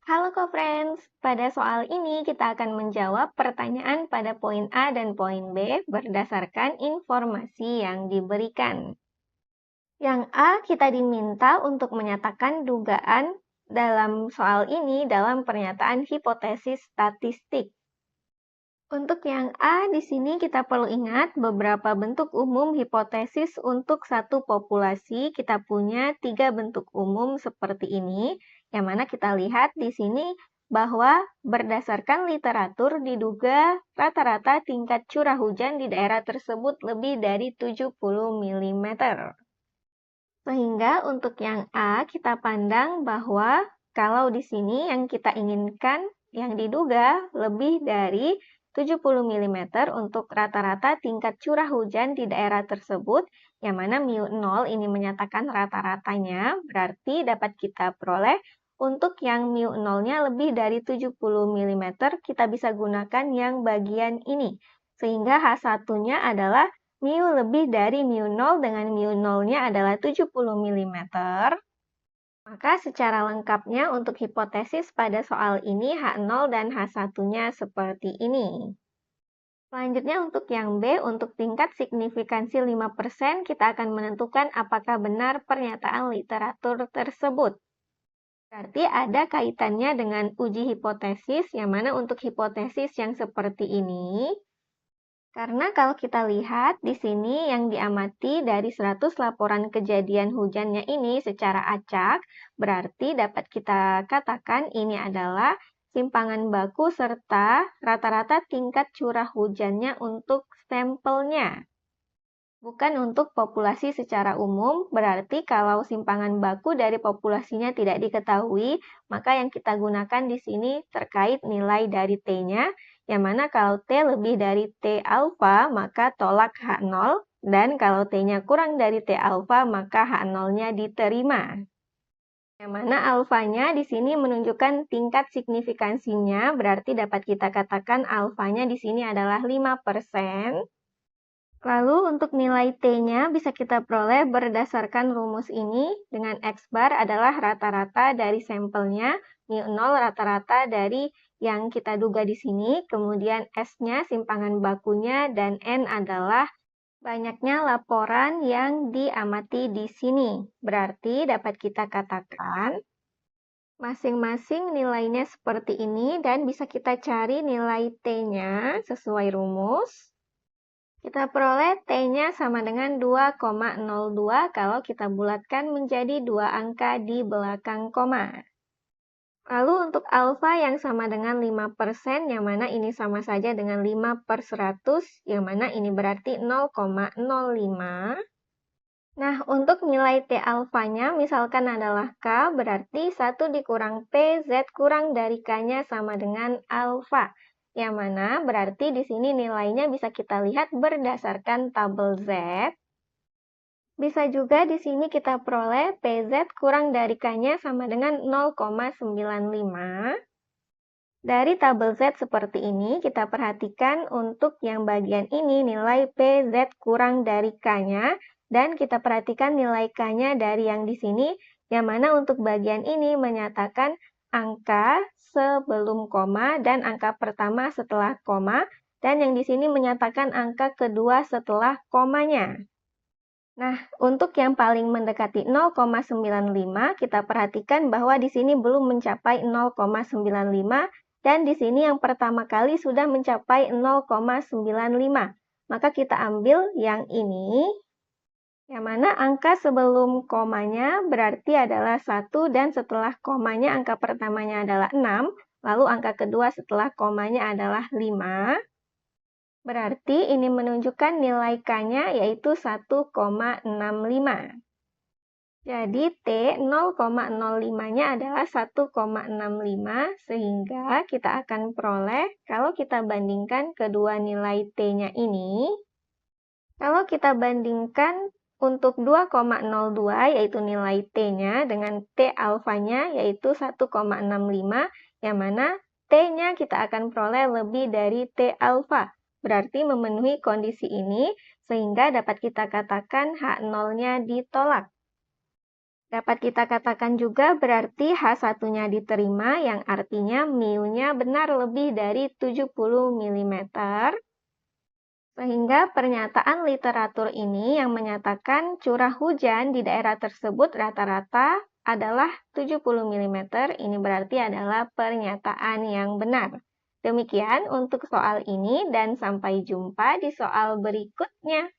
Halo co-friends, pada soal ini kita akan menjawab pertanyaan pada poin A dan poin B berdasarkan informasi yang diberikan. Yang A, kita diminta untuk menyatakan dugaan dalam soal ini dalam pernyataan hipotesis statistik. Untuk yang A, di sini kita perlu ingat beberapa bentuk umum hipotesis untuk satu populasi. Kita punya 3 bentuk umum seperti ini, yang mana kita lihat di sini bahwa berdasarkan literatur diduga rata-rata tingkat curah hujan di daerah tersebut lebih dari 70 mm. Sehingga untuk yang A, kita pandang bahwa kalau di sini yang kita inginkan, yang diduga lebih dari 70 mm untuk rata-rata tingkat curah hujan di daerah tersebut, yang mana μ0 ini menyatakan rata-ratanya, berarti dapat kita peroleh untuk yang μ0-nya lebih dari 70 mm, kita bisa gunakan yang bagian ini. Sehingga H1-nya adalah mu lebih dari μ0 dengan μ0-nya adalah 70 mm. Maka secara lengkapnya untuk hipotesis pada soal ini H0 dan H1-nya seperti ini. Selanjutnya untuk yang B, untuk tingkat signifikansi 5%, kita akan menentukan apakah benar pernyataan literatur tersebut. Berarti ada kaitannya dengan uji hipotesis, yang mana untuk hipotesis yang seperti ini, karena kalau kita lihat di sini yang diamati dari 100 laporan kejadian hujannya ini secara acak, berarti dapat kita katakan ini adalah simpangan baku serta rata-rata tingkat curah hujannya untuk sampelnya. Bukan untuk populasi secara umum, berarti kalau simpangan baku dari populasinya tidak diketahui, maka yang kita gunakan di sini terkait nilai dari T-nya, yang mana kalau T lebih dari T alfa, maka tolak H0, dan kalau T-nya kurang dari T alfa, maka H0-nya diterima. Yang mana alfanya di sini menunjukkan tingkat signifikansinya, berarti dapat kita katakan alfanya di sini adalah 5%. Lalu untuk nilai T-nya bisa kita peroleh berdasarkan rumus ini dengan X bar adalah rata-rata dari sampelnya, μ0 rata-rata dari yang kita duga di sini, kemudian S-nya simpangan bakunya, dan N adalah banyaknya laporan yang diamati di sini. Berarti dapat kita katakan masing-masing nilainya seperti ini dan bisa kita cari nilai T-nya sesuai rumus. Kita peroleh T-nya sama dengan 2,02 kalau kita bulatkan menjadi dua angka di belakang koma. Lalu untuk alfa yang sama dengan 5%, yang mana ini sama saja dengan 5/100, yang mana ini berarti 0,05. Nah, untuk nilai T alfanya misalkan adalah K, berarti 1 dikurang P, Z kurang dari K-nya sama dengan alfa. Yang mana berarti di sini nilainya bisa kita lihat berdasarkan tabel Z. Bisa juga di sini kita peroleh PZ kurang dari K-nya sama dengan 0,95. Dari tabel Z seperti ini, kita perhatikan untuk yang bagian ini nilai PZ kurang dari K-nya, dan kita perhatikan nilai K-nya dari yang di sini, yang mana untuk bagian ini menyatakan angka sebelum koma dan angka pertama setelah koma, dan yang di sini menyatakan angka kedua setelah komanya. Nah, untuk yang paling mendekati 0,95, kita perhatikan bahwa di sini belum mencapai 0,95, dan di sini yang pertama kali sudah mencapai 0,95. Maka kita ambil yang ini, yang mana angka sebelum komanya berarti adalah 1, dan setelah komanya angka pertamanya adalah 6, lalu angka kedua setelah komanya adalah 5. Berarti ini menunjukkan nilai K-nya yaitu 1,65. Jadi T 0,05-nya adalah 1,65, sehingga kita akan peroleh kalau kita bandingkan kedua nilai T-nya ini. Kalau kita bandingkan untuk 2,02 yaitu nilai T-nya dengan T alfanya yaitu 1,65, yang mana T-nya kita akan peroleh lebih dari T alfa. Berarti memenuhi kondisi ini, sehingga dapat kita katakan H0-nya ditolak. Dapat kita katakan juga berarti H1-nya diterima yang artinya mu-nya benar lebih dari 70 mm. Sehingga pernyataan literatur ini yang menyatakan curah hujan di daerah tersebut rata-rata adalah 70 mm, ini berarti adalah pernyataan yang benar. Demikian untuk soal ini dan sampai jumpa di soal berikutnya.